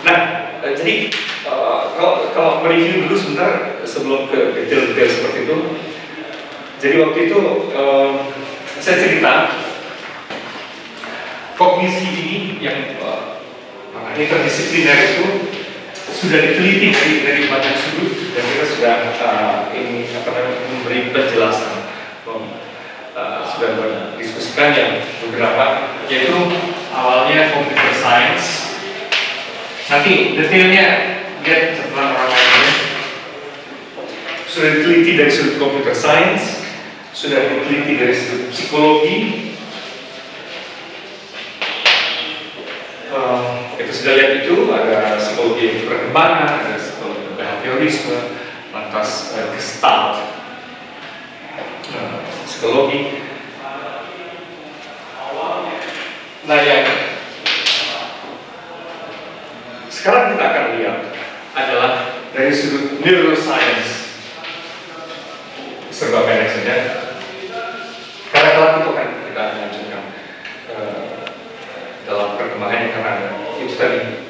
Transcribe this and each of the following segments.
Nah, jadi kalau mereview dulu sebentar sebelum ke detail-detail seperti itu. Jadi waktu itu saya cerita kognisi ini yang interdisipliner itu sudah diteliti dari banyak sudut dan kita sudah memberi penjelasan, sudah berdiskusikan yang beberapa, yaitu awalnya computer science. Nanti detailnya lihat setelah orang lainnya. Sudah diteliti dari sudut computer science, sudah diteliti dari sudut psikologi. Itu sudah lihat itu ada psikologi perkembangan, ada psikologi behaviorisme, lantas Gestalt, psikologi. Nah, yang sekarang kita akan lihat adalah dari sudut neuroscience. Serba pendek saja. Karena kalau itu kan kita lanjutkan dalam perkembangannya, karena itu tadi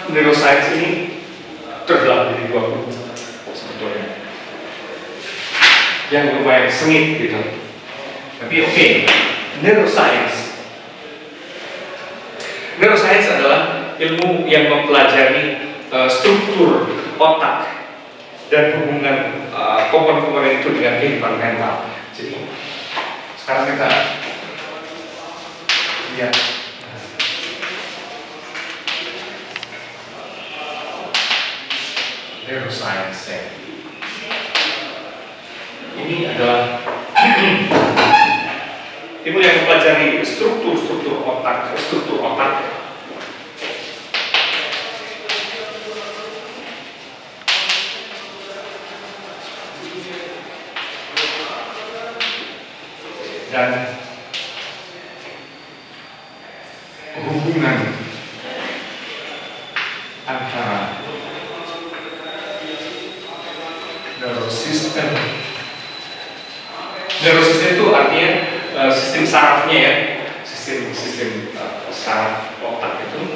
neuroscience ini terbelah menjadi dua grup sebetulnya yang lumayan sengit gitu. Tapi oke, neuroscience adalah ilmu yang mempelajari struktur otak dan hubungan komponen-komponen itu dengan kehidupan mental. Jadi sekarang kita lihat neuroscience. Ini adalah ilmu yang mempelajari struktur otak. Dan hubungan antara neurosistem itu artinya sistem sarafnya ya, sistem saraf otak itu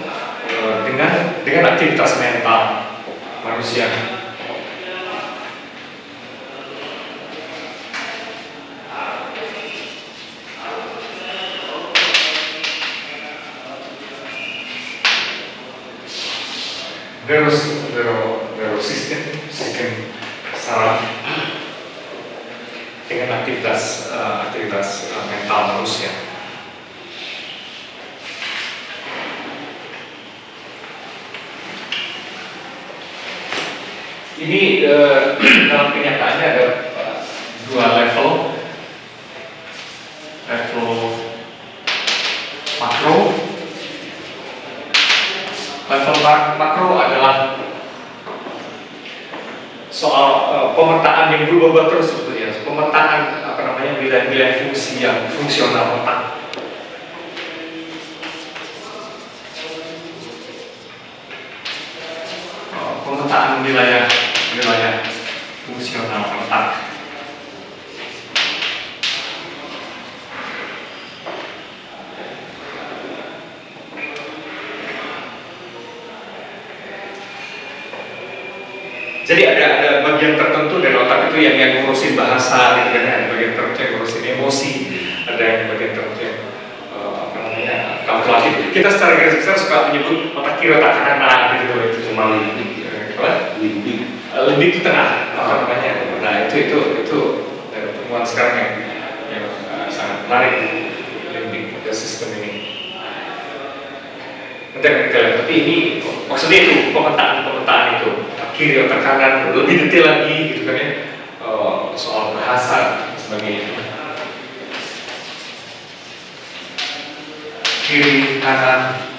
dengan aktivitas mental manusia. Sistem saraf dengan aktivitas mental manusia. Ini dalam kenyataannya ada dua level makro. Level makro adalah soal pemetaan yang berubah terus sebetulnya, pemetaan wilayah fungsi yang fungsional otak. Pemetaan wilayah fungsional otak. Jadi ada bagian tertentu dari otak itu yang ngurusin bahasa, gitu kan? Ada bagian tertentu yang ngurusin emosi, ada yang bagian tertentu yang kalkulatif. Kita secara garis besar suka menyebut otak kiri, otak kanan, gitu. Itu cuma limbik itu tengah, Nah itu temuan sekarang yang sangat menarik, limbik sistem ini. Nanti akan kita lihat. Tapi ini maksudnya itu pemetaan itu. Kiri otak kanan, lebih detail lagi gitu kan ya, soal bahasa dan sebagainya. Kiri kanan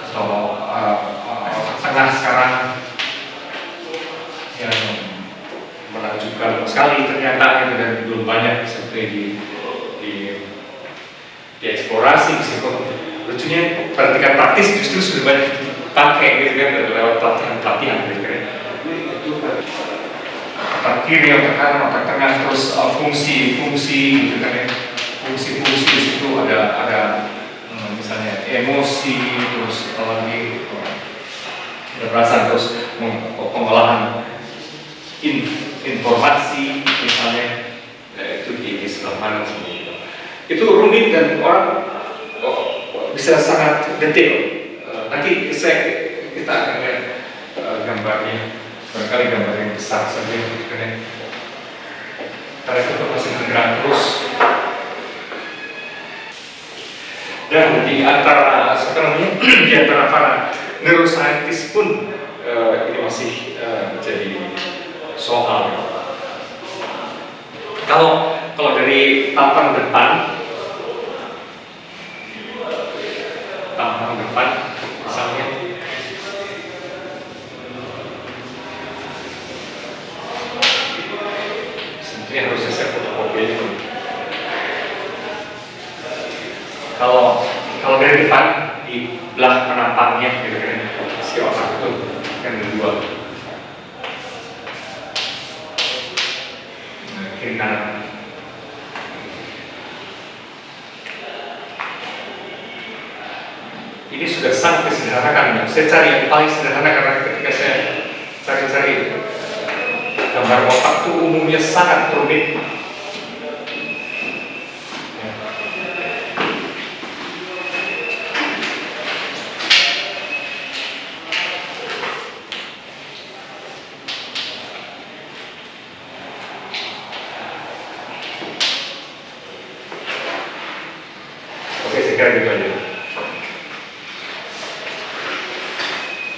atau otak tengah sekarang yang menakjubkan sekali ternyata gitu, dan belum banyak seperti di eksplorasi psikologi. Lucunya perhatikan praktis justru sudah banyak pakai gitu kan, lewat pelatihan gitu kan. Otak kiri, otak kanan, otak tengah, terus fungsi gitu kan ya. Fungsi di situ ada misalnya misalnya emosi, terus apalagi ada perasaan, terus pengolahan informasi misalnya, itu di sebelah mana sebenarnya. Itu rumit dan orang bisa sangat detail. Nanti kita akan lihat gambarnya, barangkali gambar yang besar saja, karena itu masih bergerak terus. Dan di antara sebenarnya di antara para neuroscientist pun ini masih menjadi soal. Kalau dari tampang depan misalnya, sebetulnya harusnya saya fotokopi itu. Kalau dari depan di belah penampangnya gitu kan, si otak itu kan ada dua, kiri kanan. Ini sudah sangat disederhanakan. Saya cari yang paling sederhana karena ketika saya cari-cari gambar otak itu umumnya sangat rumit. Oke, saya kira gitu aja.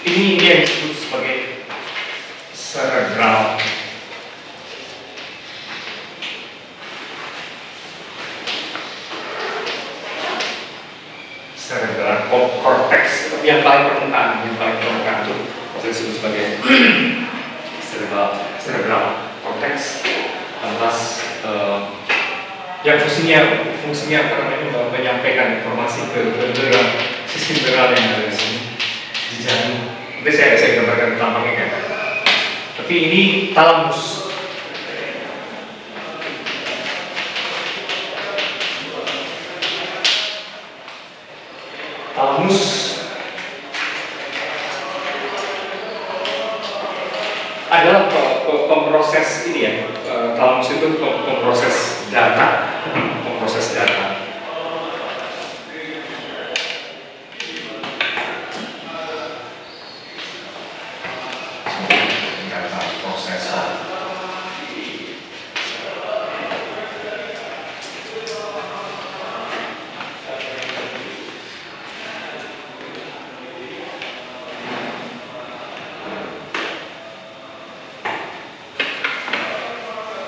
Ini yang disebut sebagai cerebral. Cerebral cortex, yang paling permukaan itu saya sebut sebagai cerebral cortex. Lantas yang fungsinya apa namanya, menyampaikan informasi ke sistem neural yang ada di sini, di jantung. Nanti saya gambarkan tampangnya kan. Tapi ini talamus. Talamus adalah pemproses ini ya. Talamus itu pemproses data.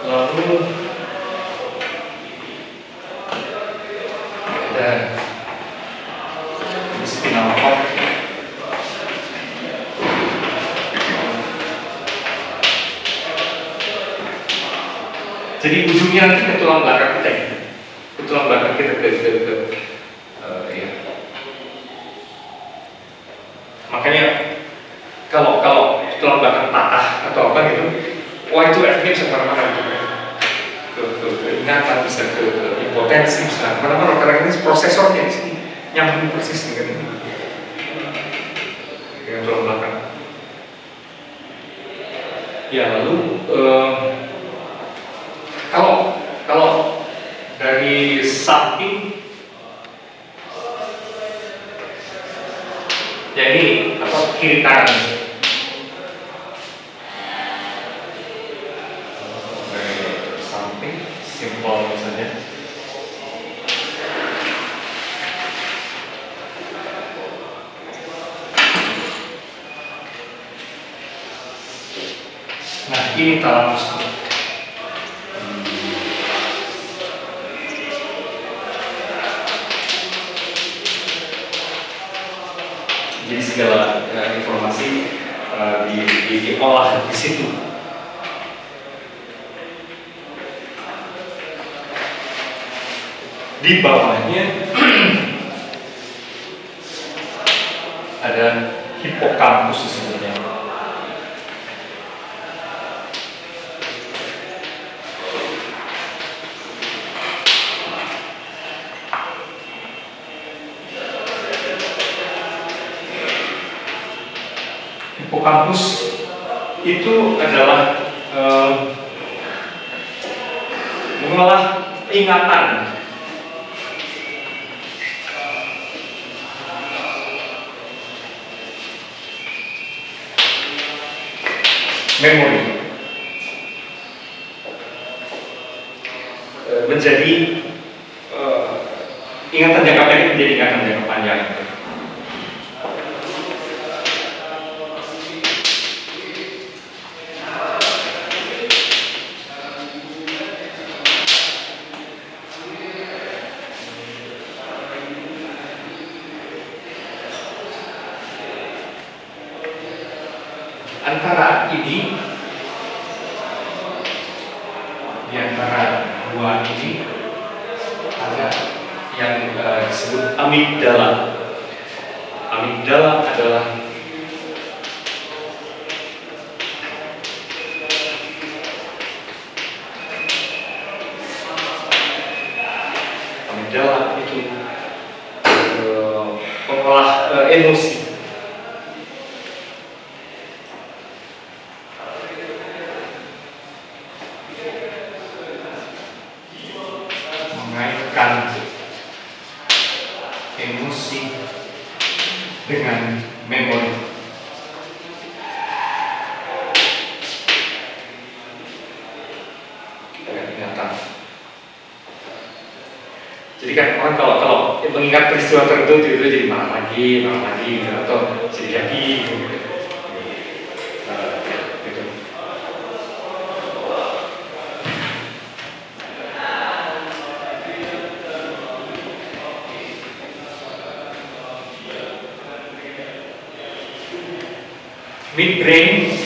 Lalu ada spinal cord. Jadi ujungnya nanti ke tulang belakang kita, ke tulang belakang kita ya. Makanya kalau tulang belakang patah atau apa gitu, wah itu efeknya bisa kemana-mana gitu ya. Ke ingatan, bisa ke impotensi, bisa kemana-mana karena ini prosesornya di sini nyambung persis dengan tulang belakang. Ya lalu kalau dari samping, ya ini apa, kiri kanan. Simpel misalnya. Nah, ini talamus. Jadi segala informasi diolah di situ. Di bawahnya ada hipokampus disebutnya. hipokampus itu adalah mengolah ingatan. Memori menjadi ingatan jangka pendek menjadi ingatan jangka panjang. Antara ini, di antara dua ini ada yang disebut amigdala. Amigdala adalah itu pengolah emosi. Mengaitkan emosi dengan memori. Ingatan. Jadi kan orang kalau mengingat peristiwa tertentu itu jadi marah lagi gitu, atau jadi happy gitu. Midbrain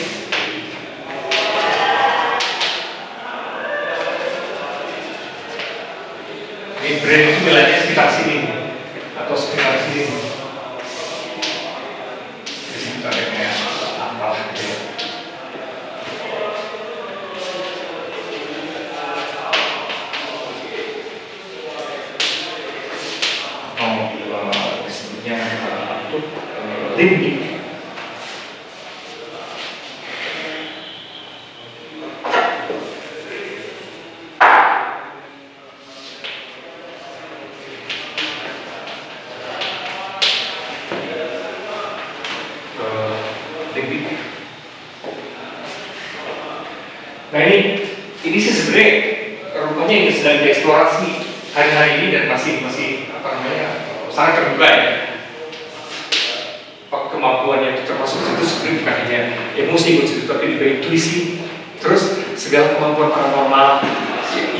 itu nilainya sekitar sini atau sekitar sini. Di sini ada kayak angka gitu. Atau disebutnya limbik. Nah ini sih sebenarnya rupanya ini sedang dieksplorasi hari-hari ini dan masih apa namanya sangat terbuka ya. Kemampuannya itu termasuk itu sebenarnya bukan hanya emosi itu, tapi juga intuisi, terus segala kemampuan paranormal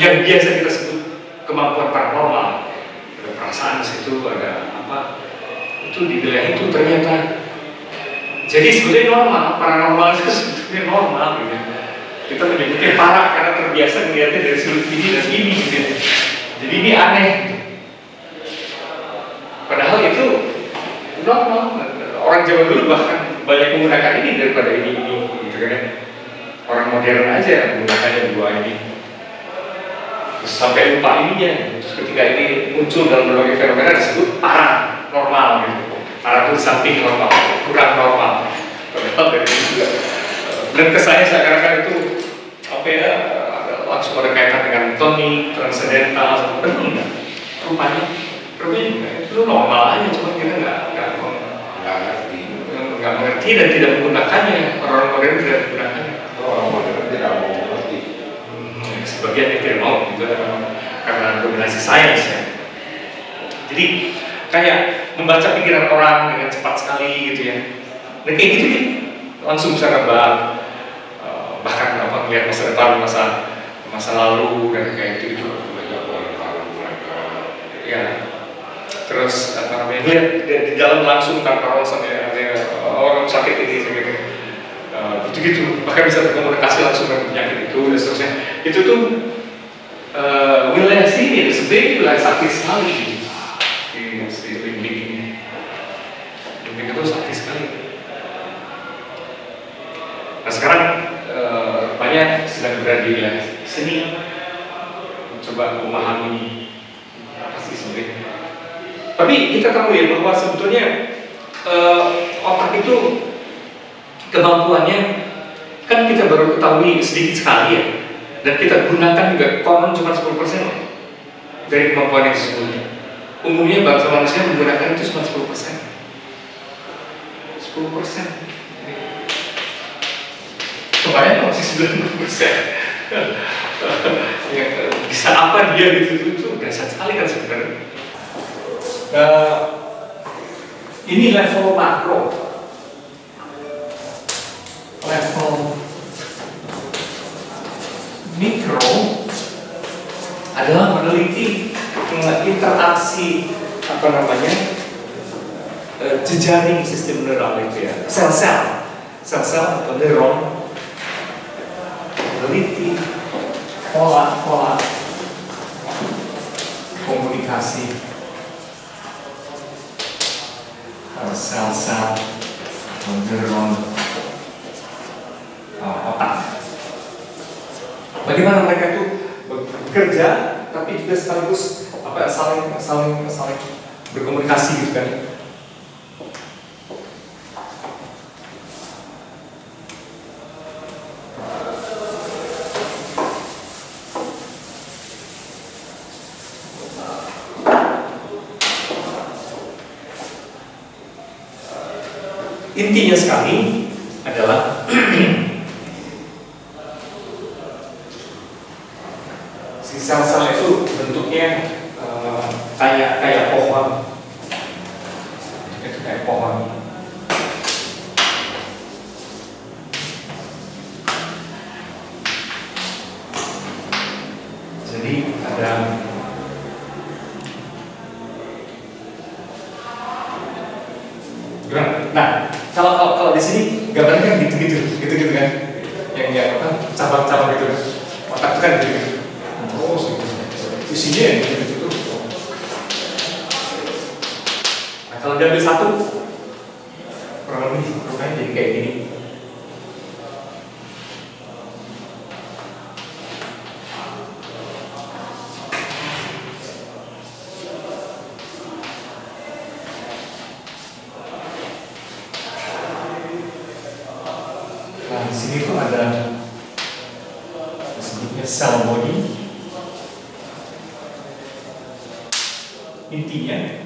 yang biasa kita sebut kemampuan paranormal. Ada perasaan di situ, ada apa? Itu di wilayah itu ternyata. Jadi sebetulnya normal, paranormal itu sebetulnya normal gitu. Kita menyebutnya parah karena terbiasa melihatnya dari sudut ini dan ini gitu. Jadi ini aneh gitu. Padahal itu normal. Orang zaman dulu bahkan banyak menggunakan ini daripada ini gitu kan. Orang modern aja menggunakannya dua ini. Terus sampai lupa ininya. Terus ketika ini muncul dalam berbagai fenomena disebut paranormal gitu. Para itu samping normal, kurang normal. Padahal dari itu juga. Dan kesannya seakan-akan itu apa ya, langsung ada kaitan dengan tonic, transendental, enggak. Rupanya itu normal aja, cuma kita nggak mengerti dan tidak menggunakannya. Orang modern tidak menggunakannya. Orang modern tidak mau mengerti. Sebagian yang tidak mau juga karena dominasi sains ya. Jadi kayak membaca pikiran orang dengan cepat sekali gitu ya. Dan kayak gitu nih langsung bisa nebak, bahkan apa melihat masa depan, masa lalu dan kayak gitu. Ya. Terus apa namanya lihat di dalam langsung tanpa alasan ya, orang sakit ini gitu, bahkan bisa berkomunikasi langsung dengan penyakit itu dan seterusnya. Itu tuh wilayah sini sebenarnya wilayah sakit sekali di limbik ini. Limbik itu sakit sekali. Nah sekarang banyak sedang berada di wilayah sini, mencoba memahami apa sih sebenarnya. Tapi kita tahu ya bahwa sebetulnya otak itu kemampuannya kan kita baru ketahui sedikit sekali ya, dan kita gunakan juga konon cuma 10% loh dari kemampuan yang sesungguhnya. Umumnya bangsa manusia menggunakan itu cuma 10%. 10%. Kebanyakan masih 90%. Ya, bisa apa dia itu dahsyat sekali kan sebenarnya. Ini level makro. Level mikro adalah meneliti interaksi jejaring sistem neural itu ya, sel-sel atau neuron, meneliti pola komunikasi sel-sel atau neuron otak. Bagaimana mereka itu bekerja, tapi juga sekaligus saling berkomunikasi gitu kan. Intinya sekali adalah si sel-sel itu bentuknya kayak pohon. Itu kayak pohon. Jadi ada nah, kalau di sini gambarnya kan gitu kan, yang cabang-cabang gitu kan, otak itu kan gitu. Terus isinya yang gitu. Nah, kalau diambil satu, kurang lebih rupanya jadi kayak gini. Nah, di sini tuh ada disebutnya cell body. Intinya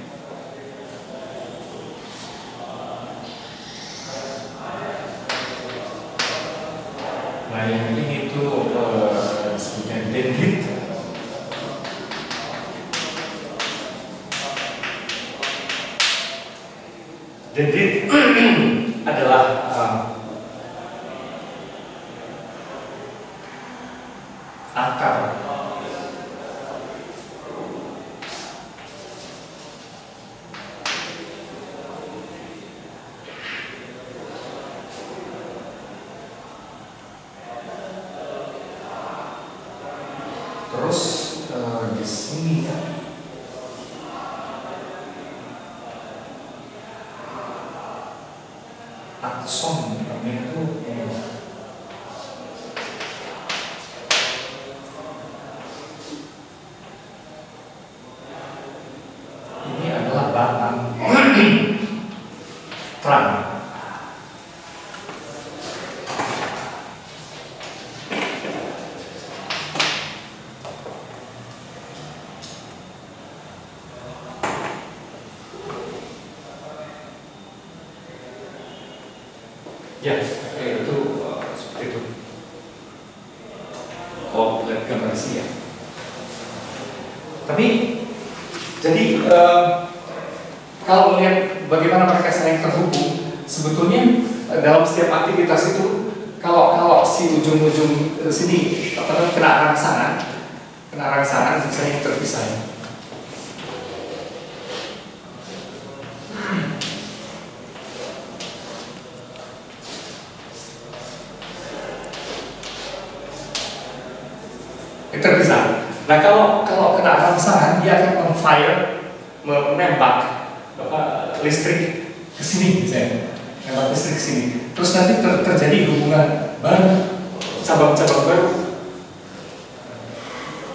nah yang ini tuh disebutnya dendrit. Dendrit adalah akar. Terus di sini ya, akson namanya itu ini adalah batang terang. Ya, itu seperti itu. Kalau lihat gambar sini ya. Tapi jadi kalau melihat bagaimana mereka saling terhubung, sebetulnya dalam setiap aktivitas itu kalau si ujung-ujung sini kena rangsangan misalnya terpisah. Terpisah. Nah kalau kena rangsangan dia akan menembak listrik ke sini misalnya, menembak listrik ke sini. Terus nanti terjadi hubungan baru, cabang-cabang baru.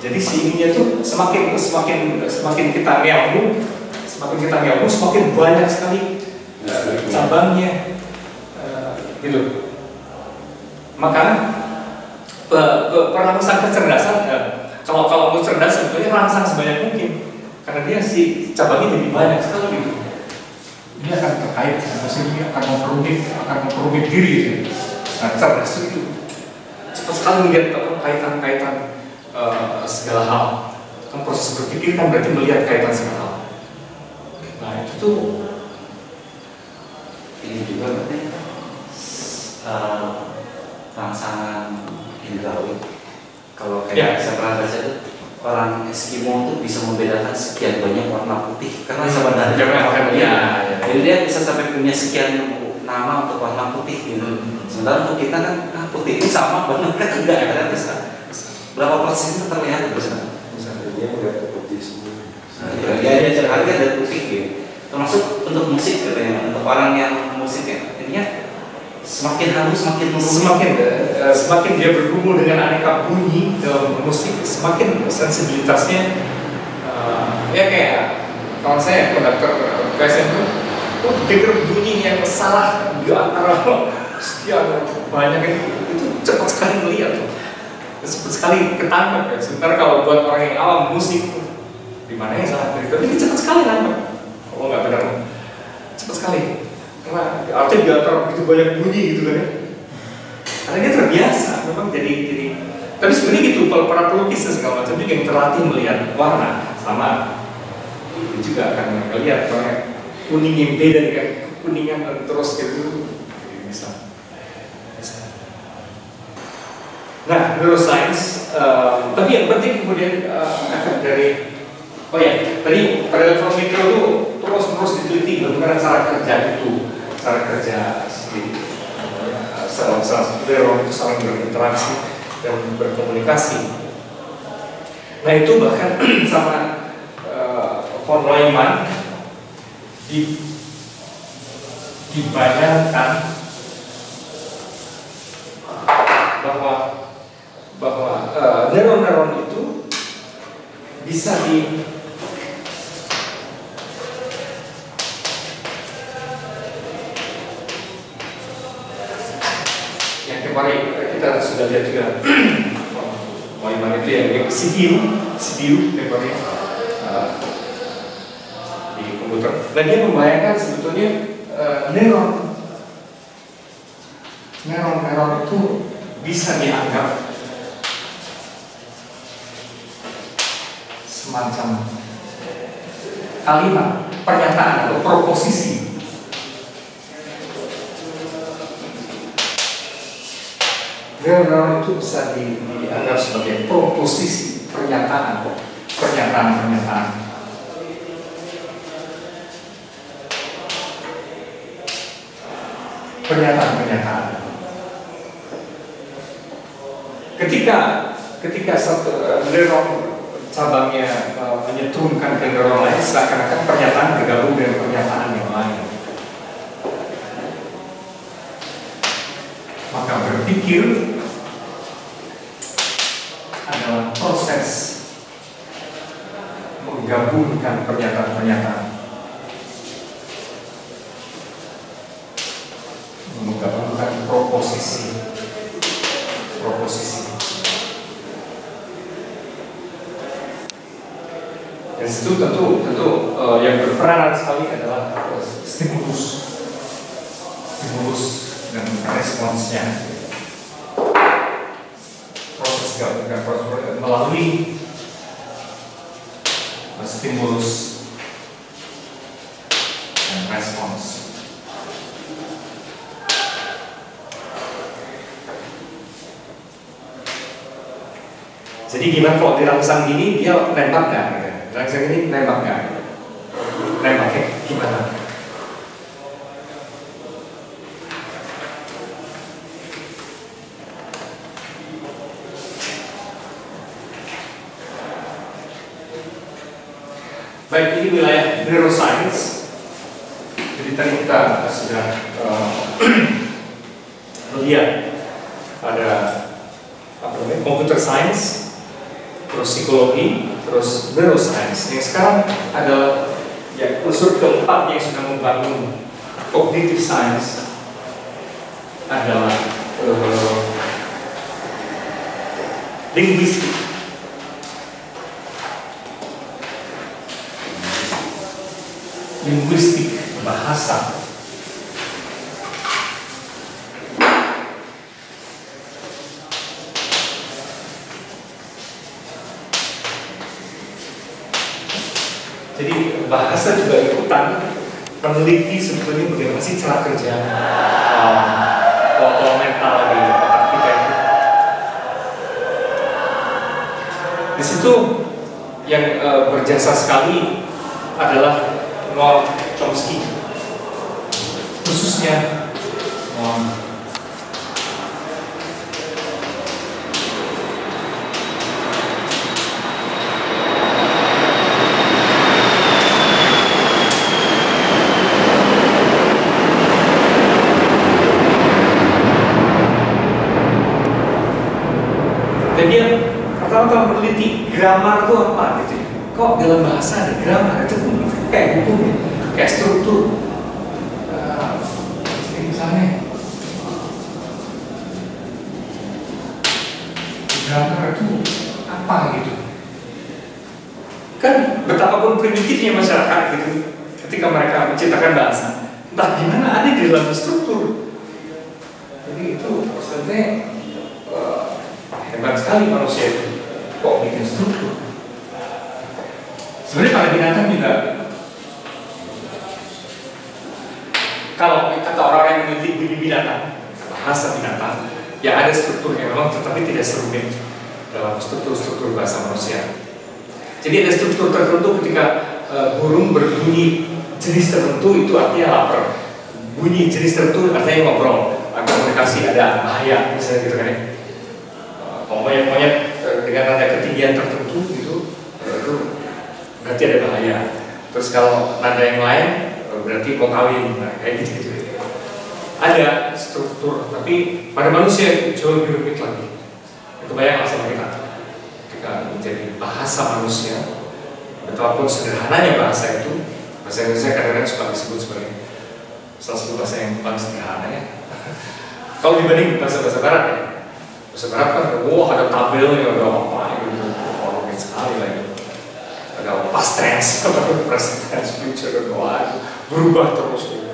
Jadi si ininya tuh semakin kita nyambung, semakin banyak sekali cabangnya. gitu. Maka perangsang kecerdasan, kalau mau cerdas sebetulnya rangsang sebanyak mungkin, karena dia si cabangnya jadi banyak sekali gitu. Ini akan terkait, maksudnya akan memperumit diri gitu. Nah, cerdas itu cepat sekali melihat kaitan-kaitan segala hal. Kan proses berpikir kan berarti melihat kaitan segala hal. Nah itu tuh ini juga berarti rangsangan indrawi. Kalau kayak saya pernah baca itu orang Eskimo itu bisa membedakan sekian banyak warna putih karena sebenarnya jadi dia bisa sampai punya sekian nama untuk warna putih gitu. Sementara untuk kita kan putih itu sama banget kan enggak ya, bisa berapa persen itu terlihat bisa dia melihat putih semua. Dia cari ada putih gitu. Termasuk untuk musik katanya, untuk orang yang musik ya, intinya semakin halus semakin dia bergumul dengan aneka bunyi dalam musik, semakin sensibilitasnya ya kayak kawan saya konduktor PSN itu dengar bunyi yang salah di antara sekian banyak itu cepat sekali melihat tuh, cepat sekali ketangkap ya. Sementara kalau buat orang yang awam musik di mana yang salah dari itu cepat sekali nangkap. Kalau nggak benar cepat sekali. Karena artinya di antara begitu banyak bunyi gitu kan ya. Karena dia terbiasa, memang jadi. Tapi sebenarnya gitu, kalau para pelukis dan segala macam juga yang terlatih melihat warna sama, itu juga akan melihat warna kuning yang beda dengan kuningan dan terus gitu bisa. Nah, neuroscience, tapi yang penting kemudian efek dari tadi pada level mikro itu terus diteliti bagaimana cara kerja itu, cara kerja sel-sel neuron itu saling berinteraksi dan berkomunikasi. Nah itu bahkan sama von Neumann dibayangkan bahwa neuron-neuron itu bisa yang kemarin kita sudah lihat juga Neumann itu yang CPU kemarin di komputer. Dan dia membayangkan sebetulnya neuron itu bisa dianggap semacam kalimat, pernyataan atau proposisi. Neuron itu bisa dianggap sebagai proposisi, pernyataan. Ketika satu neuron cabangnya menyetrumkan ke neuron lain, seakan-akan pernyataan bergabung dengan pernyataan yang lain. Maka berpikir adalah proses menggabungkan pernyataan-pernyataan, menggabungkan proposisi. Dan itu tentu yang berperan sekali adalah stimulus dan responsnya. Proses gabungan melalui stimulus dan respons. Jadi gimana kalau dirangsang gini dia nembak nggak? Rangsang ini nembak nggak? Nembaknya gimana? Baik, ini wilayah neuroscience. Jadi tadi kita sudah melihat ada computer science, terus psikologi, terus neuroscience. Yang sekarang ada unsur keempat yang sudah membangun cognitive science adalah linguistik. Linguistik bahasa. Jadi bahasa juga ikutan meneliti sebetulnya bagaimana sih cara kerja pola mental di otak kita itu. Di situ yang berjasa sekali adalah Noam Chomsky, khususnya dan dia pertama-tama meneliti grammar itu apa gitu ya. Kok dalam bahasa ada grammar itu kayak hukum, kayak struktur. Misalnya grammar itu apa gitu. Kan betapapun primitifnya masyarakat gitu ketika mereka menciptakan bahasa, entah gimana ada di dalam struktur. Jadi itu sebenarnya hebat sekali manusia itu kok bikin struktur. Sebenarnya pada binatang juga, kalau kata orang yang meneliti bunyi binatang, bahasa binatang, ya ada strukturnya memang, tetapi tidak serumit dalam struktur bahasa manusia. Jadi ada struktur tertentu ketika burung berbunyi jenis tertentu itu artinya lapar. Bunyi jenis tertentu artinya ngobrol, komunikasi, ada bahaya, misalnya gitu kan ya. Monyet-monyet dengan nada ketinggian tertentu gitu, itu berarti ada bahaya. Terus kalau nada yang lain berarti mau kawin, nah, kayak gitu-gitu. Ada struktur, tapi pada manusia itu jauh lebih rumit lagi. Kebayang sama kita ketika menjadi bahasa manusia, betapapun sederhananya bahasa itu. Bahasa Indonesia kadang-kadang suka disebut sebagai salah satu bahasa yang paling sederhana ya. Kalau dibanding bahasa-bahasa Barat ya, bahasa Barat kan, ada tabelnya, ada apa gitu, rumit sekali lah itu. Ada past tense, present tense, future, berubah terus.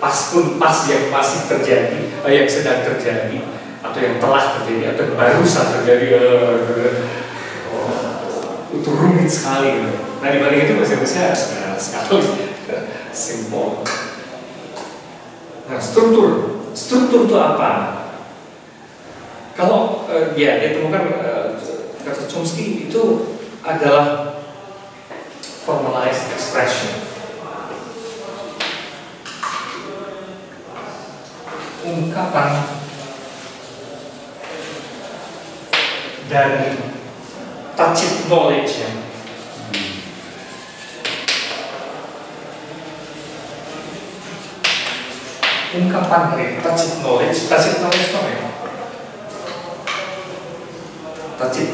Pas yang masih terjadi, yang sedang terjadi, atau yang telah terjadi, atau yang barusan terjadi, itu rumit sekali gitu. Nah dibanding itu bahasa Indonesia sekali simpel. Nah struktur itu apa? Kalau dia temukan kata Chomsky itu adalah formalized expression, ungkapan dari tacit knowledge ya. Ungkapan dari tacit knowledge apa ya? Tacit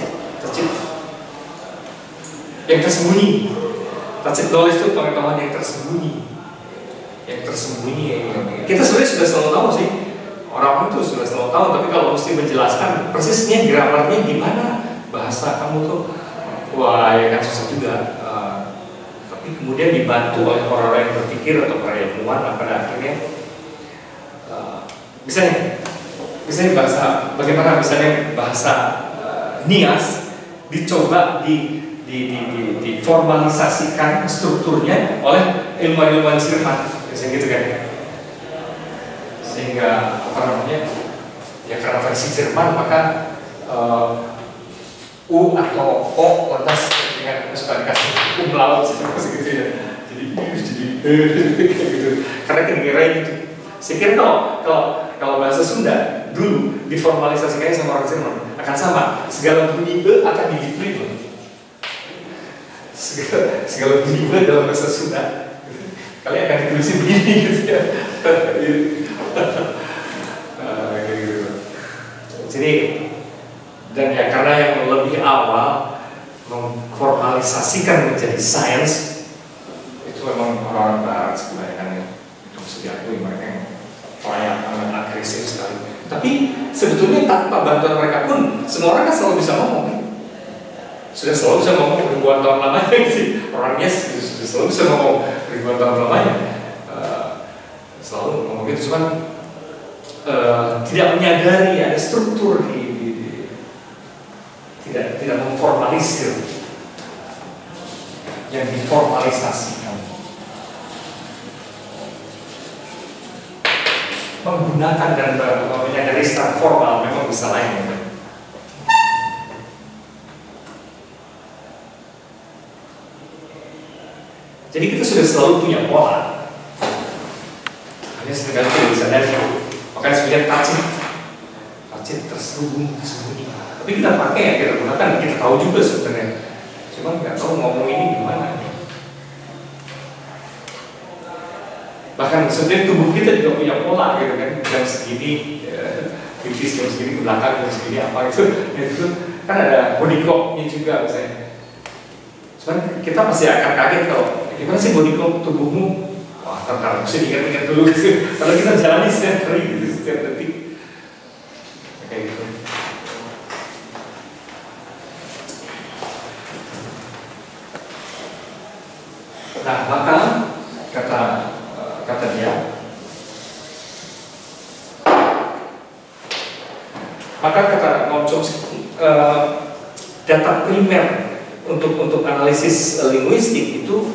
yang tersembunyi. Tacit knowledge itu pengetahuan yang tersembunyi. Kita sebenarnya sudah selalu tahu sih, orang itu sudah selalu tahu, tapi kalau mesti menjelaskan persisnya gramarnya gimana, bahasa kamu tuh, wah ya kan susah juga. Tapi kemudian dibantu oleh orang-orang yang berpikir atau para ilmuwan, pada akhirnya misalnya bahasa, bagaimana misalnya bahasa Nias dicoba diformalisasikan strukturnya oleh ilmuwan-ilmuwan Jerman, misalnya gitu kan. Sehingga apa namanya? Ya karena versi Jerman maka U atau O lantas dengan suka dikasih umlaut seperti gitu ya. Jadi gitu. Karena kedengeran gitu. Saya kira kalau bahasa Sunda dulu diformalisasikan sama orang Jerman akan sama, segala bunyi E akan digituin loh. Segala bunyi E dalam bahasa Sunda kalian akan ditulisin begini gitu ya. Gitu. Jadi dan ya karena yang lebih awal memformalisasikan menjadi sains itu memang orang-orang Barat sebenarnya, itu bisa diakui mereka yang pelayanan agresif sekali. Tapi sebetulnya tanpa bantuan mereka pun semua orang kan selalu bisa ngomong. Sudah selalu bisa ngomong ribuan tahun lamanya sih. Orangnya sudah selalu bisa ngomong ribuan tahun lamanya. Selalu ngomong gitu, cuman tidak menyadari ada struktur tidak memformalisir yang diformalisasikan, menggunakan dan menyadari secara formal memang bisa lain. Jadi kita sudah selalu punya pola, hanya seringkali tidak disadari. Makanya sebenarnya tacit terselubung tersembunyi. Tapi kita pakai ya, kita gunakan, kita tahu juga sebenarnya. Cuma nggak tahu ngomong ini gimana. Bahkan sebenarnya tubuh kita juga punya pola gitu kan. Jam segini, kritis jam segini ke belakang, jam segini apa itu kan ada body clock-nya juga misalnya. Cuman kita pasti akan kaget kalau gimana sih body clock tubuhmu? Wah, ntar mesti diingat-ingat dulu gitu. Kalau kita jalani setiap hari gitu, setiap detik. Kayak gitu. Nah, maka kata dia, maka kata Noam Chomsky, data primer untuk analisis linguistik itu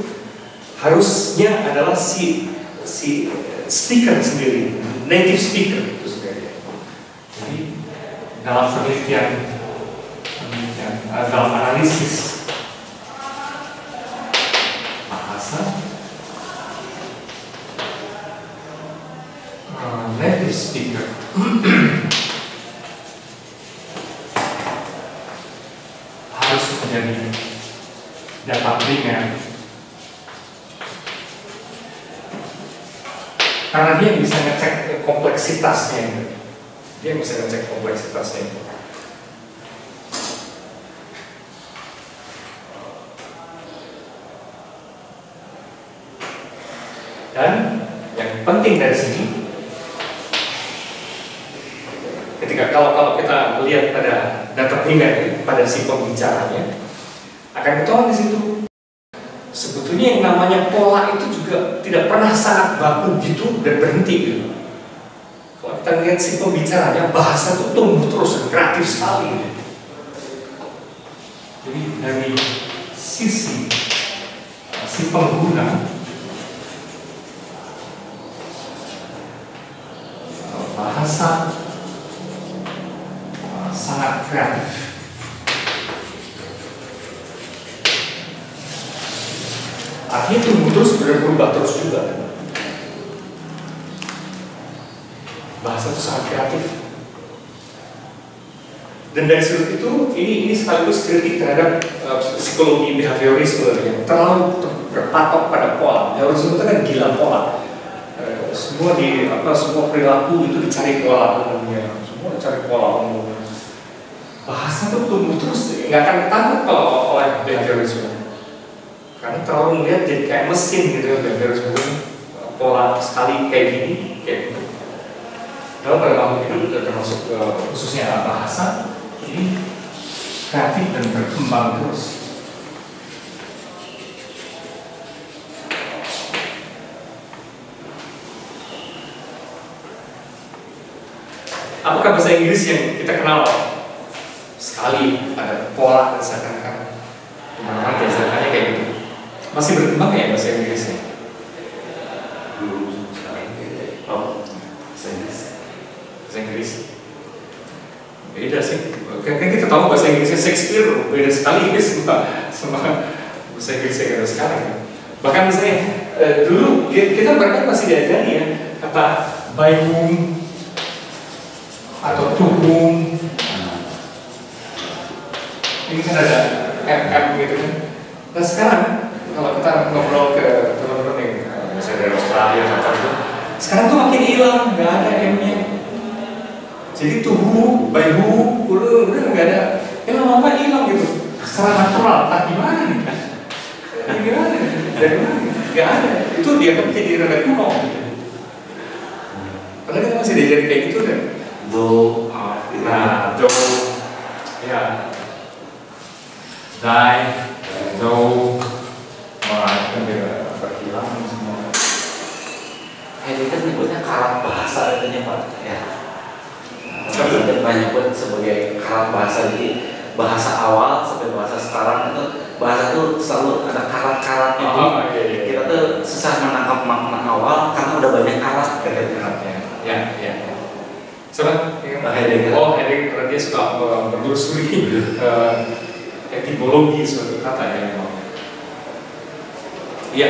harusnya adalah si speaker sendiri, native speaker itu sebenarnya. Jadi dalam penelitian dalam analisis bahasa, native speaker harus menjadi data primer. Karena dia bisa ngecek kompleksitasnya, Dan yang penting dari sini, ketika kalau kita melihat pada data primer pada si pembicaranya, akan ketahuan di situ. Sebetulnya yang namanya pola itu juga tidak pernah sangat baku gitu dan berhenti gitu. Kalau kita lihat si pembicaranya, bahasa itu tumbuh terus, kreatif sekali gitu. Jadi dari sisi si pengguna, bahasa sangat kreatif. Artinya tumbuh terus, berubah terus juga. Bahasa itu sangat kreatif. Dan dari sudut itu, ini sekaligus kritik terhadap psikologi behaviorisme yang terlalu berpatok pada pola. Behaviorisme itu kan gila pola. Semua perilaku itu dicari pola umumnya. Semua dicari pola umumnya. Bahasa itu tumbuh terus, nggak akan ketangkep kalau oleh behaviorisme. Karena terlalu melihat jadi kayak mesin gitu, behaviorisme itu pola sekali kayak gini, kayak gitu. Dalam pada makhluk hidup termasuk khususnya bahasa, ini kreatif dan berkembang terus. Apakah bahasa Inggris yang kita kenal sekali ada pola dan seakan-akan dimana biasanya kayak gitu? Masih berkembang ya bahasa Inggrisnya? Belum sekarang. Oh, bahasa Inggris beda sih. Kan kita tahu bahasa Inggrisnya Shakespeare beda sekali sama bahasa Inggris yang ada sekarang. Bahkan misalnya dulu kita bahkan masih diajari ya kata by whom atau to whom. Ini kan ada MM gitu kan. Nah sekarang kalau kita ngobrol ke teman-teman yang misalnya dari Australia atau itu, sekarang tuh makin hilang, nggak ada M-nya. Jadi to who, by who, udah nggak ada. Ya lama-lama hilang gitu. Secara natural, tak gimana nih? Gimana? Dari mana? Nggak ada. Itu dia kan jadi rada kuno. Padahal kita masih diajari kayak gitu dan do, Nah, do, ya, die, do, wah itu kan dia berhilang semua. Heidegger nyebutnya karat bahasa katanya Pak ya. Heidegger banyak pun sebagai karat bahasa, jadi bahasa awal sampai bahasa sekarang itu bahasa tuh selalu ada karat-karatnya. Iya. Kita tuh susah menangkap makna awal karena udah banyak karat katanya. Ya. Sama? Heidegger. Oh, Heidegger karena dia suka menelusuri etimologi suatu kata ya memang. Iya.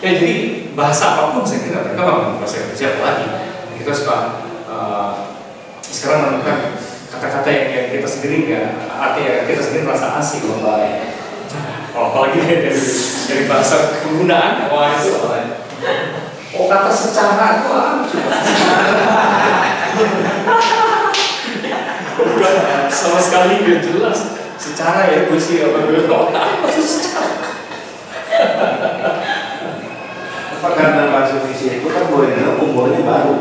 Ya jadi bahasa apapun saya kira mereka memang bahasa Indonesia lagi. Kita suka sekarang menemukan kata-kata yang kita sendiri nggak, artinya kita sendiri merasa asing loh. Apalagi dari bahasa penggunaan, wah itu oh kata secara itu sama sekali nggak jelas. Secara ya gue sih apa itu secara. Karena bahasa Indonesia itu kan boleh dibilang umurnya baru.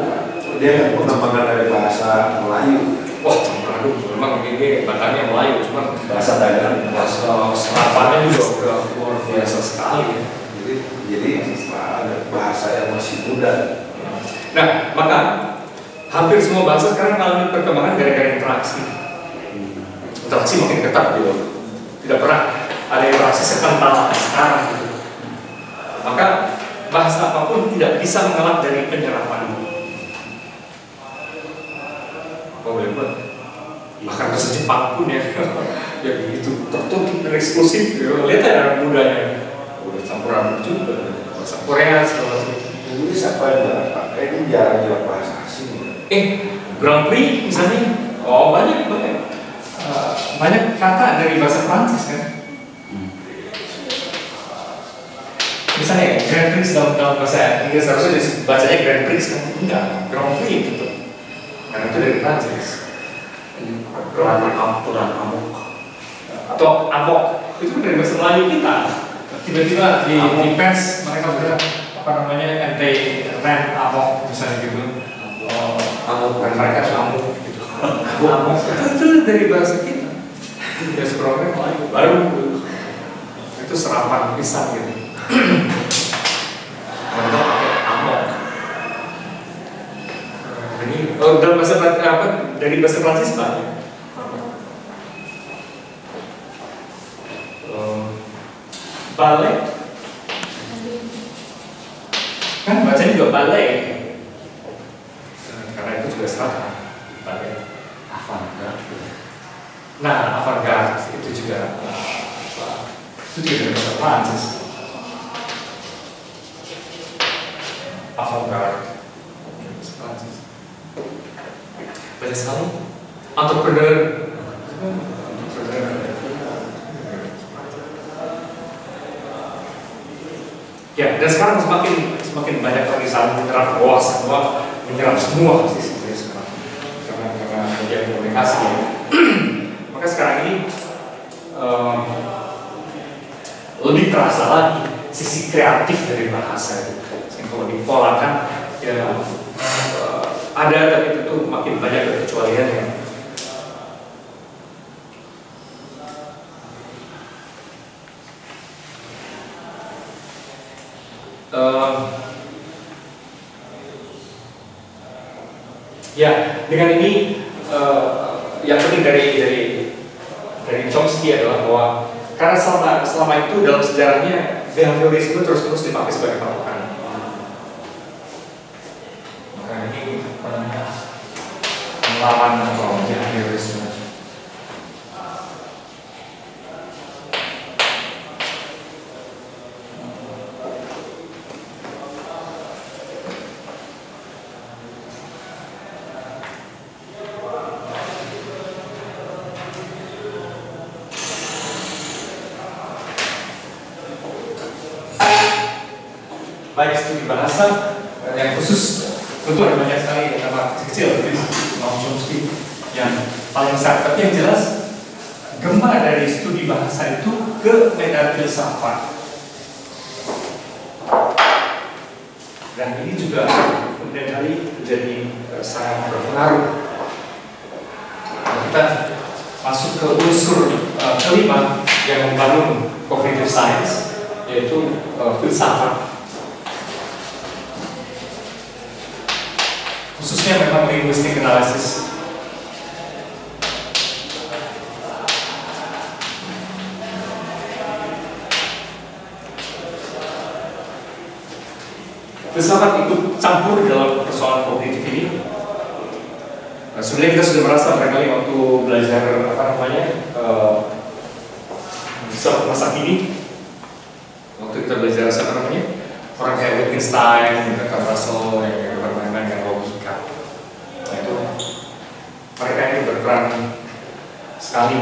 Dia kan pengembangan dari bahasa Melayu. Wah, aduh, memang ini batangnya Melayu, cuman Bahasa dagang. bahasa serapannya juga udah luar biasa sekali. Jadi ada bahasa yang masih muda. Nah, maka hampir semua bahasa sekarang mengalami perkembangan gara-gara interaksi. Interaksi makin ketat juga. Tidak pernah ada interaksi sekental sekarang gitu. Maka bahasa apapun tidak bisa mengelak dari penyerapan. Apa boleh buat? Bahkan bahasa Jepang pun ya, ya begitu tertutup dan eksklusif. Lihat ya anak mudanya, udah campuran juga. Bahasa Korea segala macam. Ini siapa yang berapa? Kayaknya jarang jual bahasa asing. Grand Prix misalnya, oh banyak kata dari bahasa Prancis kan. Misalnya Grand Prix dalam bahasa Inggris harusnya bacanya Grand Prix kan, enggak, Grand Prix gitu. Karena itu dari Prancis. Kurang amok. Atau amok itu dari bahasa Melayu kita. Tiba-tiba di pers mereka bilang apa namanya anti-rent amok misalnya gitu. Amok Dan mereka amok gitu. Amok itu dari bahasa kita. Ya sebenarnya Melayu baru itu serapan pisang gitu. Mereka pakai amok. Ini dalam bahasa apa dari bahasa Prancis banyak. Ballet kan bacanya juga ballet karena itu juga serapan ballet. Avant-garde. Nah, avant-garde itu juga dari bahasa Prancis. Avant-garde bahasa Prancis. Banyak sekali entrepreneur. Ya, dan sekarang semakin banyak lagi saling menyerap menyerap semua sih sebenarnya sekarang karena media komunikasi ya. Maka sekarang ini lebih terasa lagi sisi kreatif dari bahasa itu. Kalau dipolakan ya ada, tapi itu makin banyak kekecualiannya. Ya, dengan ini yang penting dari Chomsky adalah bahwa karena selama itu dalam sejarahnya behaviorisme terus-terus dipakai sebagai patokan. Maka ini melawan behaviorisme. Baik studi bahasa yang khusus tentu ada banyak sekali nama kecil dari Noam Chomsky yang paling besar, tapi yang jelas gema dari studi bahasa itu ke medan filsafat. Dan ini juga kemudian hari menjadi sangat berpengaruh. Kita masuk ke unsur kelima yang membangun cognitive science, yaitu filsafat. Khususnya memang linguistic analysis. Filsafat ikut campur dalam persoalan kognitif ini. Sebenarnya kita sudah merasa barangkali waktu belajar filsafat masa kini, waktu kita belajar orang kayak Wittgenstein, Russell yang bermain dengan logika. Nah itu mereka ini berperan sekali.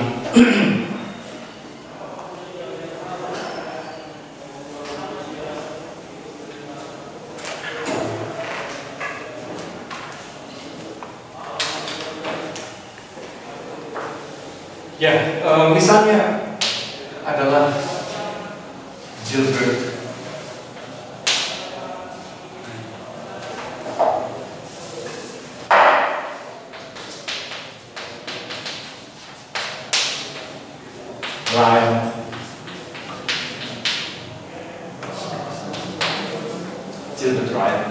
Ya, misalnya adalah Gilbert. Ryle. Gilbert Ryle.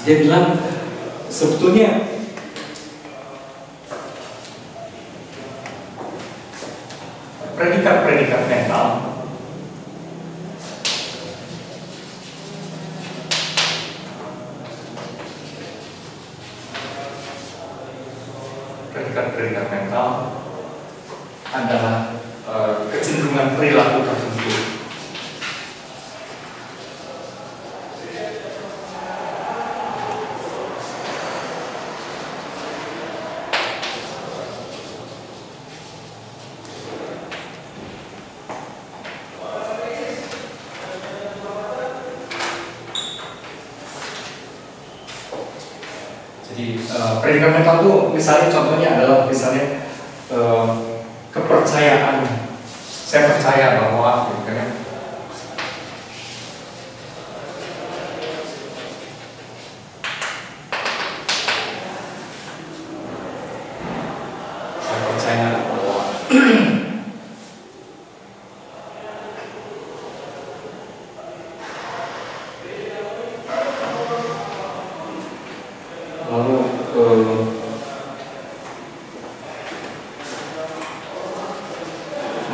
Dia bilang sebetulnya predikat-predikat mental adalah kecenderungan perilaku tertentu. Jadi predikat mental itu misalnya contohnya adalah misalnya kepercayaan, saya percaya bahwa gitu kan, saya percaya bahwa lalu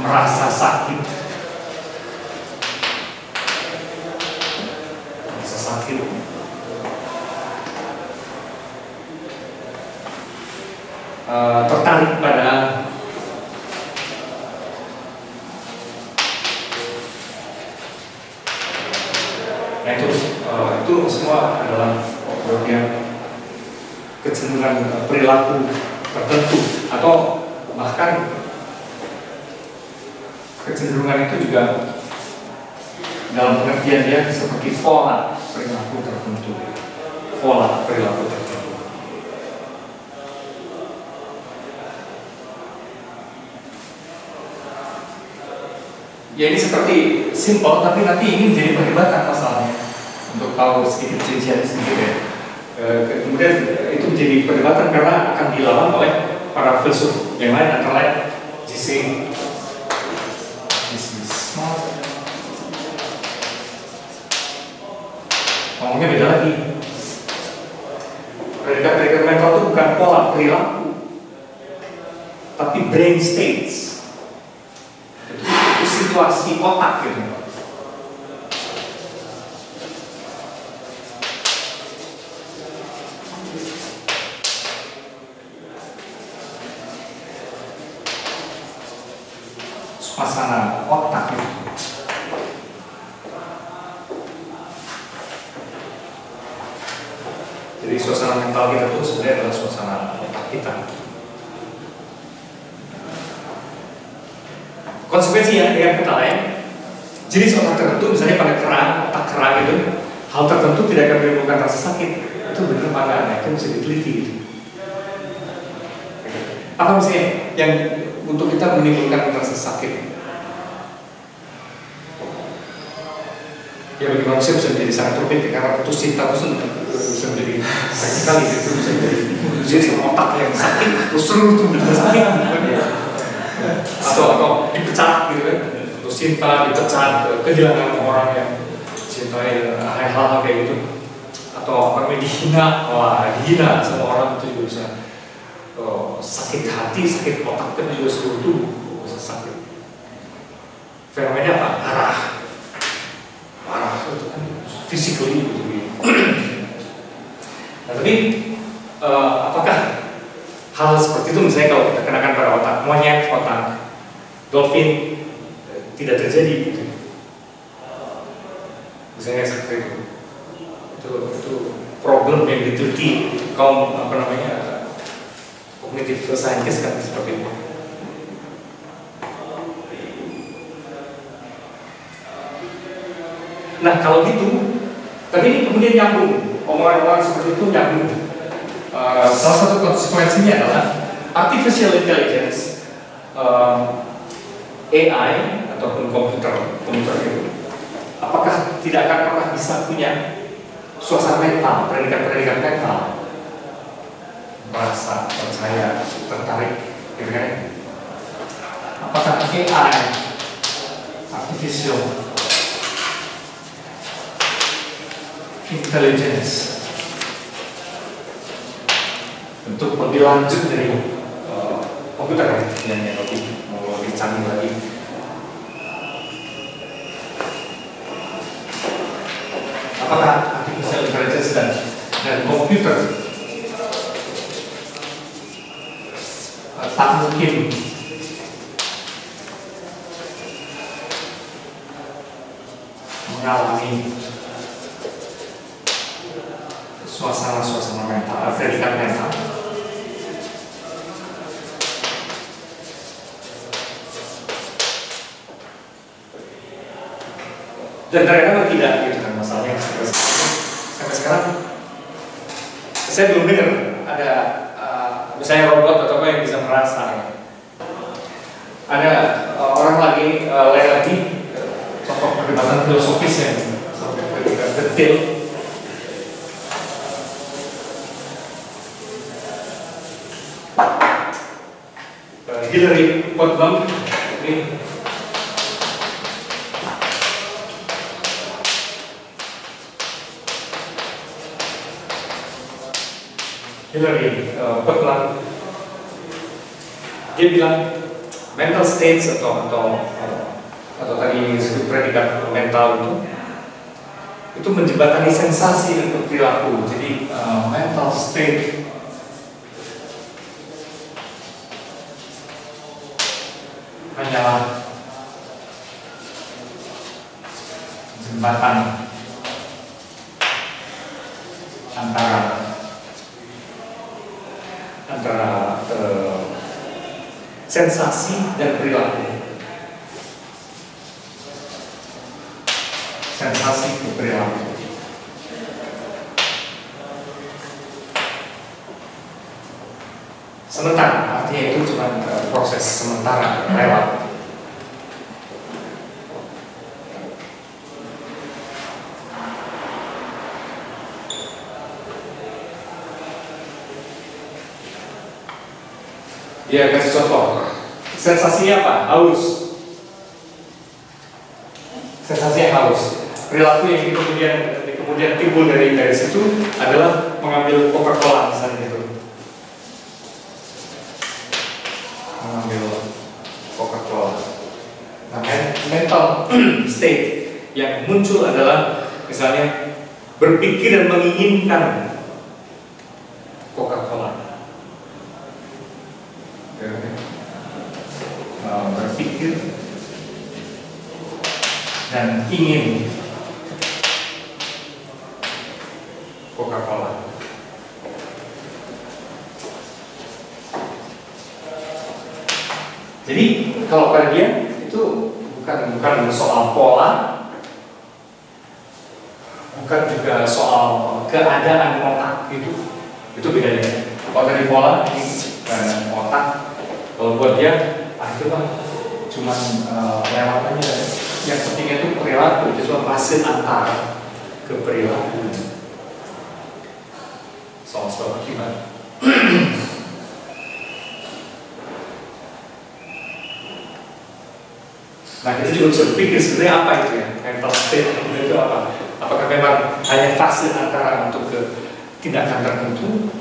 merasa sakit, tertarik pada nah itu semua adalah bagian kecenderungan perilaku tertentu, atau bahkan kecenderungan itu juga dalam pengertian dia seperti pola perilaku tertentu, pola perilaku tertentu. Ya ini seperti simpel, tapi nanti ini menjadi perdebatan masalahnya. Untuk tahu sedikit rincian sedikit ya. Kemudian itu menjadi perdebatan karena akan dilawan oleh para filsuf yang lain, antara lain G.C. Smart. Ngomongnya beda lagi. Predikat mental itu bukan pola perilaku, tapi brain states. Itu situasi otak gitu. Suasana otak itu. Jadi suasana mental kita itu sebenarnya adalah suasana otak kita. Konsekuensi ya dengan kata lain, jenis otak tertentu misalnya pada otak kerang itu, hal tertentu tidak akan menimbulkan rasa sakit. Itu benar apa enggak? Nah, itu mesti diteliti gitu. Apa misalnya yang untuk kita menimbulkan rasa sakit? ya bagi manusia bisa menjadi sangat rumit ya, karena putus cinta itu bisa menjadi banyak sekali, itu bisa jadi otak yang sakit, terus seru tuh bisa sakit, atau dipecat gitu kan, putus cinta, dipecat, kehilangan orang yang cintai, hal-hal kayak gitu, atau apa namanya dihina sama orang itu juga bisa sakit hati, sakit otak kan juga seluruh tubuh bisa sakit. Fenomena apa? Parah itu kan physically gitu. Nah, tapi apakah hal seperti itu misalnya kalau kita kenakan pada otak monyet, otak dolphin tidak terjadi gitu? Misalnya seperti itu problem yang diteliti kaum cognitive scientist kan seperti itu. Nah kalau gitu, tapi ini kemudian nyambung, omongan seperti itu nyambung. Salah satu konsekuensinya adalah artificial intelligence, AI ataupun komputer itu, apakah tidak akan pernah bisa punya suasana mental, predikat mental, merasa, percaya, tertarik, gitu kan? Apakah AI, artificial intelligence, untuk lebih lanjut dari komputer yang lebih canggih lagi, apakah artificial intelligence dan komputer tak mungkin mengalami suasana mental, predikat mental? Dan ternyata tidak gitu kan masalahnya. Sampai sekarang saya belum dengar ada misalnya robot atau apa yang bisa merasa. Ada orang lagi contoh perdebatan filosofis yang sampai detail. Hillary Putnam ini Putnam, dia bilang mental states atau tadi disebut predikat mental itu menjembatani sensasi untuk perilaku. Jadi mental state hanyalah jembatan antara sensasi dan perilaku. Sensasi ke perilaku. Sementara, artinya itu cuma proses sementara, lewat. Dia kasih contoh, sensasinya apa? Haus. Sensasinya haus. Perilaku yang kemudian timbul dari situ adalah mengambil Coca-Cola misalnya itu. Mengambil Coca-Cola. Nah, mental state yang muncul adalah misalnya berpikir dan menginginkan Coca-Cola. Berpikir dan ingin Coca-Cola. Jadi kalau pada dia itu bukan soal pola, bukan juga soal keadaan otak itu bedanya. Kalau tadi pola ini keadaan otak, kalau buat dia itu mah cuma lewat aja yang pentingnya itu perilaku, itu cuma fase antara ke perilaku. Soal akibat. Nah, kita juga bisa berpikir sebenarnya apa itu ya, mental state itu apa? Apakah memang hanya fase antara untuk ke tindakan tertentu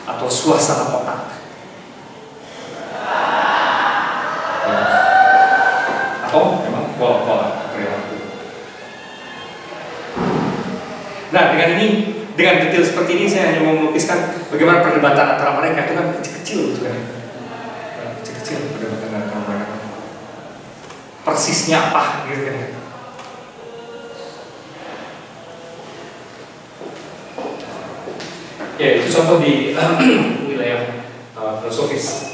atau suasana otak? Atau memang pola-pola perilaku? Nah, dengan detail seperti ini saya hanya mau melukiskan bagaimana perdebatan antara mereka itu kan kecil-kecil gitu kan. Kecil-kecil perdebatan antara mereka. Persisnya apa gitu kan. Ya, itu contoh di wilayah filosofis.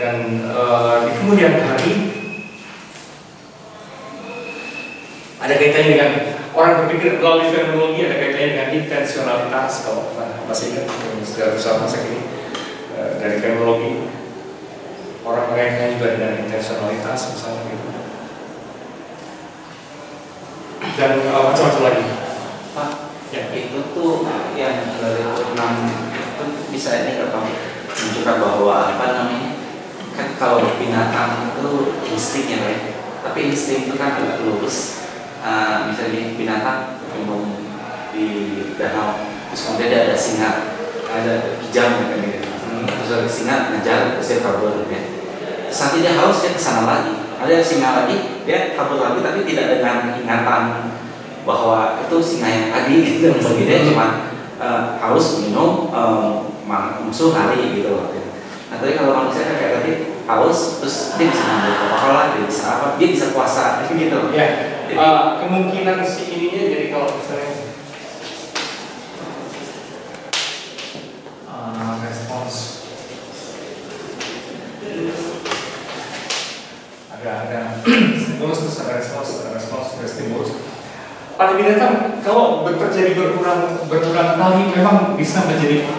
Dan di kemudian hari ada kaitannya dengan orang berpikir melalui fenomenologi, ada kaitannya dengan intensionalitas. Kalau masih ingat sudah bersama masa ini dari fenomenologi, orang mengaitkan juga dengan intensionalitas misalnya gitu. Dan macam-macam lagi. Pak, ya itu tuh yang dari 6 itu bisa ini apa menunjukkan bahwa apa namanya, kan kalau binatang itu insting ya, Pak. Tapi insting itu kan agak lurus. Misalnya binatang minum di danau, terus kemudian ada singa, ada kijang gitu. Terus ada singa ngejar usir kabur ya. Terus nanti dia haus, dia kesana lagi. Ada singa lagi, dia kabur lagi tapi tidak dengan ingatan bahwa itu singa yang tadi gitu. Bagi dia cuma haus minum, musuh lari gitu loh. Nah, tapi kalau manusia kan kayak tadi haus, terus dia bisa ngambil Coca-Cola, dia bisa apa, dia bisa puasa gitu. Ya. Kemungkinan si ininya jadi kalau misalnya respons ada stimulus terus ada respons pada binatang kalau terjadi berulang kali memang bisa menjadi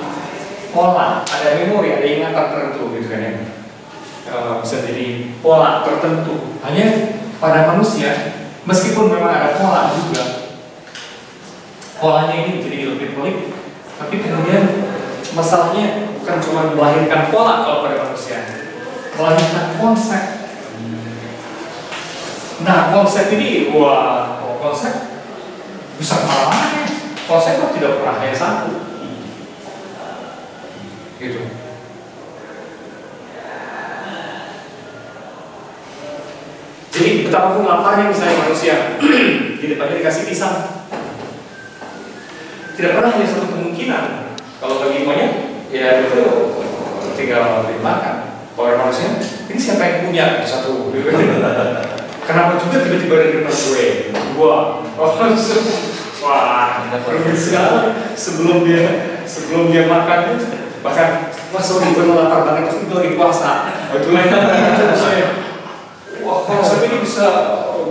pola, ada memori, ada ingatan tertentu gitu kan ya. Bisa jadi pola tertentu. Hanya pada manusia meskipun memang ada pola juga, polanya ini jadi lebih pelik, tapi kemudian masalahnya bukan cuma melahirkan pola kalau pada manusia, melahirkan konsep. Nah, konsep ini, konsep bisa kemana-mana. Konsep kan tidak pernah hanya satu, gitu. Jadi betapapun laparnya misalnya manusia, di depannya dikasih pisang, tidak pernah hanya satu kemungkinan. Kalau bagi monyet, ya itu tinggal dimakan. Kalau manusia, ini siapa yang punya satu? Kenapa juga tiba-tiba ada di depan gue? Wah, rumit sekali. Sebelum dia makan, bahkan sorry gue lapar banget, terus itu lagi puasa. Itu lain itu saya. Wah, konsep ini bisa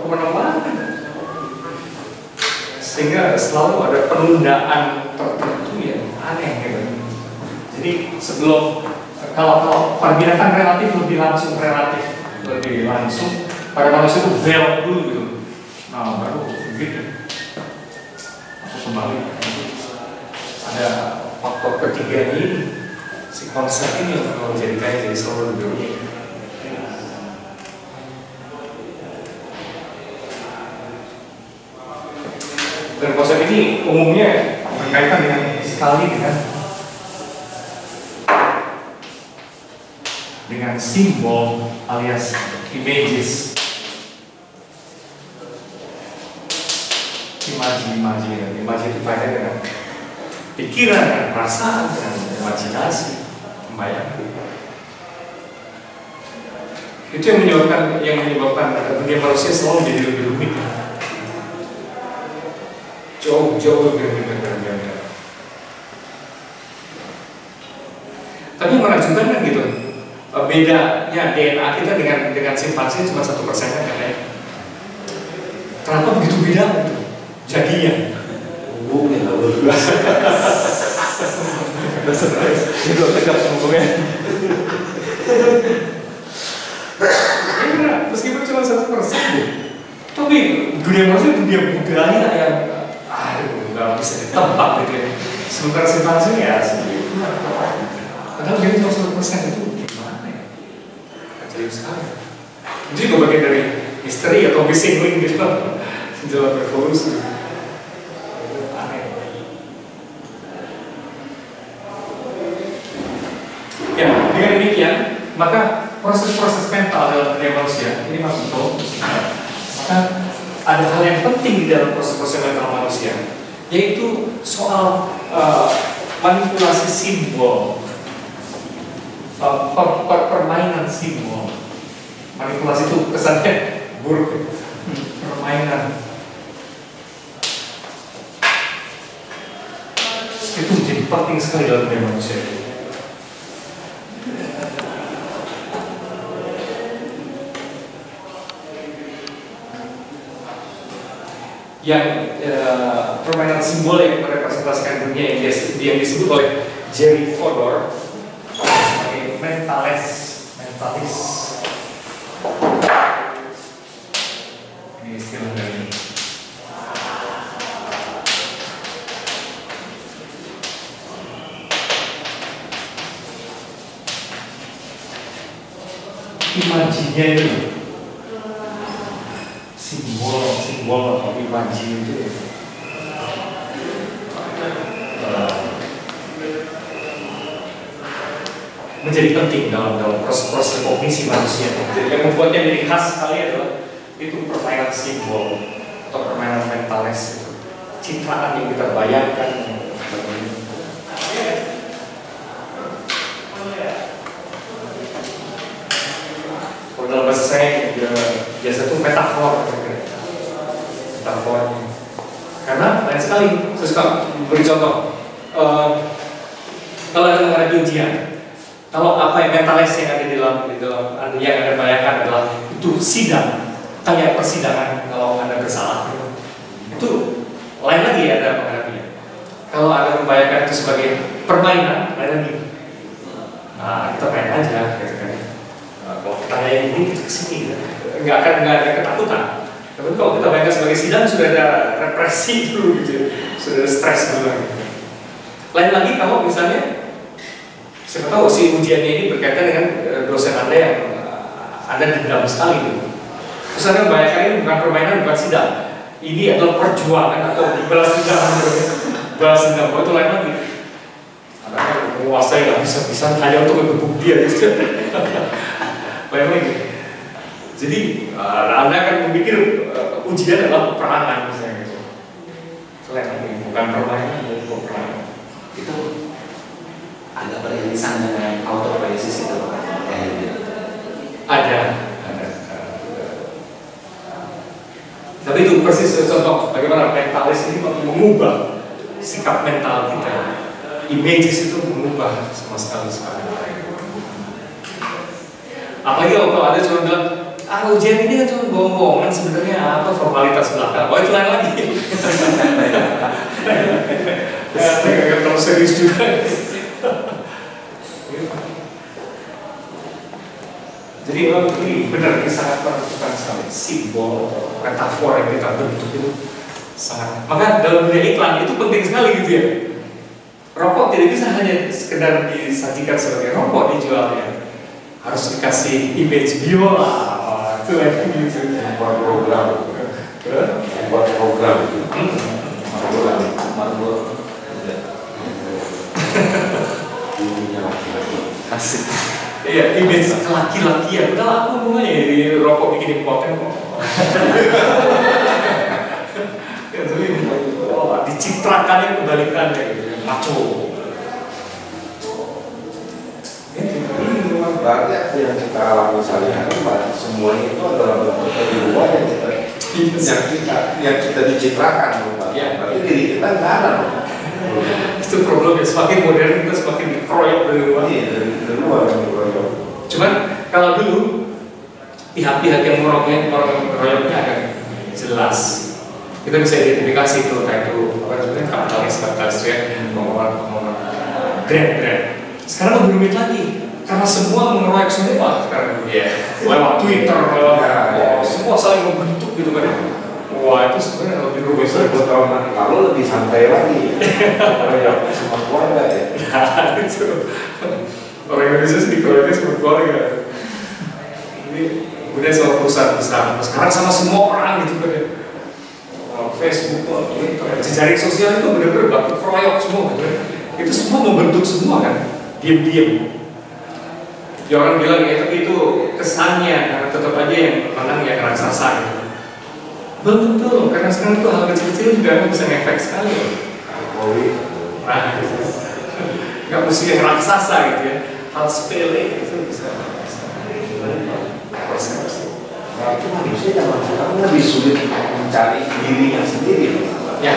kemana-mana. Sehingga selalu ada penundaan tertentu yang aneh gitu. Jadi sebelum kalau pada binatang relatif lebih langsung, pada manusia itu belok dulu gitu. Nah, baru begitu. Atau kembali. Ada faktor ketiga ini, si konsep ini yang menjadikannya jadi selalu lebih rumit. Dan konsep ini umumnya berkaitan dengan sekali dengan simbol alias images, imaji itu kaitannya dengan pikiran, dengan perasaan, dengan imajinasi, membayangkan. Itu yang menyebabkan dunia manusia selalu menjadi lebih rumit. Jauh lebih rumit dari biasa. Tapi menunjukkan kan gitu, bedanya DNA kita dengan simpanse cuma 1% kan ya. Kenapa begitu beda gitu? Jadinya hubungnya nggak berubah. Itu tegak ngomongnya. dunia manusia dunia budaya yang nggak bisa ditebak gitu ya. Sementara simpanse ya segitu. Padahal dia cuma 1% itu gimana ya? Ajaib sekali. Itu juga bagian dari misteri atau missing link gitu dalam evolusi. Aneh. Ya, dengan demikian maka proses-proses mental dalam dunia manusia ini maksudnya maka ada hal yang penting di dalam proses-proses mental manusia, yaitu soal manipulasi simbol, permainan simbol. Manipulasi itu kesannya buruk, permainan. Itu menjadi penting sekali dalam dunia manusia. Yang permainan simbol yang merepresentasikan dunia yang disebut oleh Jerry Fodor sebagai mentalis. Ini istilah dari imajinya itu. Simbol atau imaji itu menjadi penting dalam proses kognisi manusia. Jadi yang membuatnya menjadi khas sekali adalah itu permainan simbol atau permainan mentalis itu. Citraan yang kita bayangkan. Kalau dalam bahasa saya biasa itu metafor. Karena banyak sekali, saya suka beri contoh. Kalau ada menghadapi ujian, kalau apa yang mentalis yang ada di dalam yang Anda bayangkan adalah itu sidang, kayak persidangan kalau Anda bersalah, itu lain lagi Anda menghadapinya. Kalau Anda membayangkan itu sebagai permainan, lain lagi. Nah, kita main aja, gitu kan. Kalau kita kayak ini, kita kesini, nggak ada ketakutan. Tapi kalau kita bayangkan sebagai sidang sudah ada represi dulu gitu, sudah ada stres dulu. Lain lagi kalau misalnya, siapa tahu si ujiannya ini berkaitan dengan dosen Anda yang Anda dendam sekali gitu. Terus Anda bayangkan ini bukan permainan, bukan sidang. Ini adalah perjuangan atau balas dendam. Balas dendam, itu lain lagi. Anda menguasai nggak bisa hanya untuk ngegebuk dia gitu. Lain lagi. Jadi Anda akan memikir ujian adalah peperangan misalnya gitu. Selain lagi bukan permainan, tapi peperangan. Itu agak beririsan dengan autopoiesis itu. Ada. Tapi itu persis contoh bagaimana mentalis ini mengubah sikap mental kita. Images itu mengubah sama sekali sekarang. Apalagi kalau ada cuma bilang ujian ini kan cuma bohong-bohongan, sebenarnya apa formalitas belaka. Itu lain lagi. Nggak terlalu serius juga. Jadi ini benar, ini sangat menentukan sekali. Simbol, metafor yang kita bentuk itu sangat. Maka dalam dunia iklan itu penting sekali gitu ya. Rokok tidak bisa hanya sekedar disajikan sebagai rokok dijualnya. Harus dikasih image biola. Itu lagi gitu. Buat program Marlboro Asik. Iya, image laki-lakian. Udah aku mulai di rokok bikin impoten kok. Dicitrakannya kebalikannya gitu, maco. Berarti apa yang kita alami sehari-hari, semuanya itu adalah bentuk kehidupan yang kita dicitrakan, Pak. Ya. Berarti diri kita nggak ada, Pak. Itu problemnya, semakin modern kita semakin dikeroyok dari luar. Iya, dari luar dikeroyok. Cuman kalau dulu pihak-pihak yang mengeroyoknya agak jelas. Kita bisa identifikasi itu, kayak itu apa sebenarnya kapitalis ya, pengelolaan brand. Sekarang lebih rumit lagi. Karena semua mengeroyok semua sekarang lewat Twitter, semua saling membentuk gitu kan. Wah itu sebenarnya lebih rumit. 10 tahun lalu lebih santai lagi. Kayak sama keluarga ya. Nah, itu orang Indonesia sih dikeluarga sama keluarga. Ini udah sama perusahaan besar. Sekarang sama semua orang gitu kan ya. Facebook, Twitter, jejaring sosial itu benar-benar baku kroyok semua gitu. Itu semua membentuk semua kan, diam-diam. Ya orang bilang ya tapi itu kesannya karena tetap aja yang menang ya raksasa gitu. Belum tentu, karena sekarang itu hal kecil-kecil juga bisa ngefek sekali. Nah, gitu. Nggak mesti yang raksasa gitu ya, hal sepele itu bisa persepsi. Nah, itu manusia zaman sekarang lebih sulit mencari dirinya sendiri. Ya.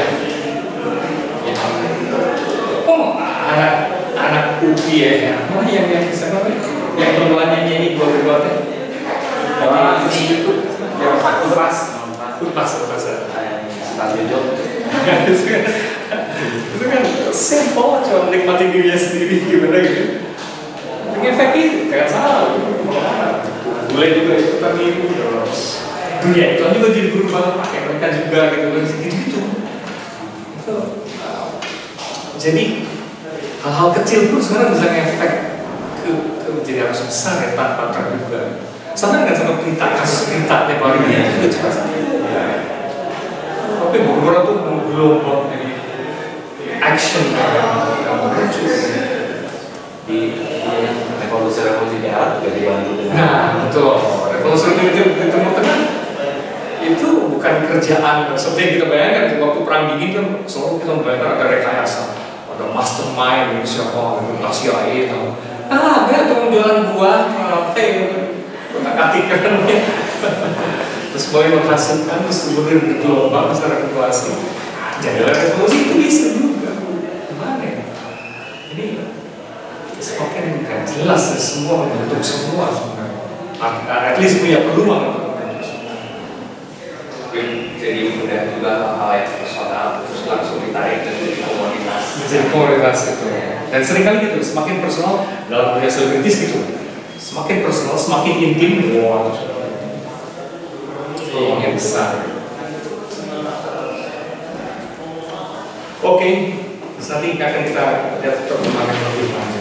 Oh, anak UPI ya, mana yang bisa namanya? Yang perempuannya ini buat teh. Ini itu yang Unpas itu kan simple, cuma menikmati dirinya sendiri gimana gitu. Ngefek itu, jangan salah. Boleh juga ikutan itu. Dunia itu juga jadi berubah, pakai mereka juga gitu. Jadi hal-hal kecil pun sekarang bisa ngefek ke menjadi arus besar ya tanpa terduga. Sama nggak sama kasus berita tempoh ini itu juga jelas. Tapi beberapa tuh belum jadi action yang lucu di revolusi Arab juga dibantu dengan. Nah betul, revolusi di Timur Tengah itu bukan kerjaan seperti yang kita bayangkan waktu perang dingin kan selalu kita membayangkan ada rekayasa, ada mastermind siapa, ada CIA atau ada tukang jualan buah, katikan terus boleh menghasilkan terus kemudian bergelombang secara populasi. Jadi revolusi itu bisa juga. Gimana ya? Ini semakin gak jelas ya, semua membentuk semua sebenarnya. At least punya peluang untuk membentuk semua. Jadi mudah juga hal-hal yang personal terus langsung ditarik dan jadi komunitas. Menjadi komunitas itu. Dan seringkali gitu, semakin personal dalam dunia selebritis gitu. Semakin personal, semakin intim. Wow. Yang besar. Oke, nanti akan kita lihat perkembangan lebih lanjut.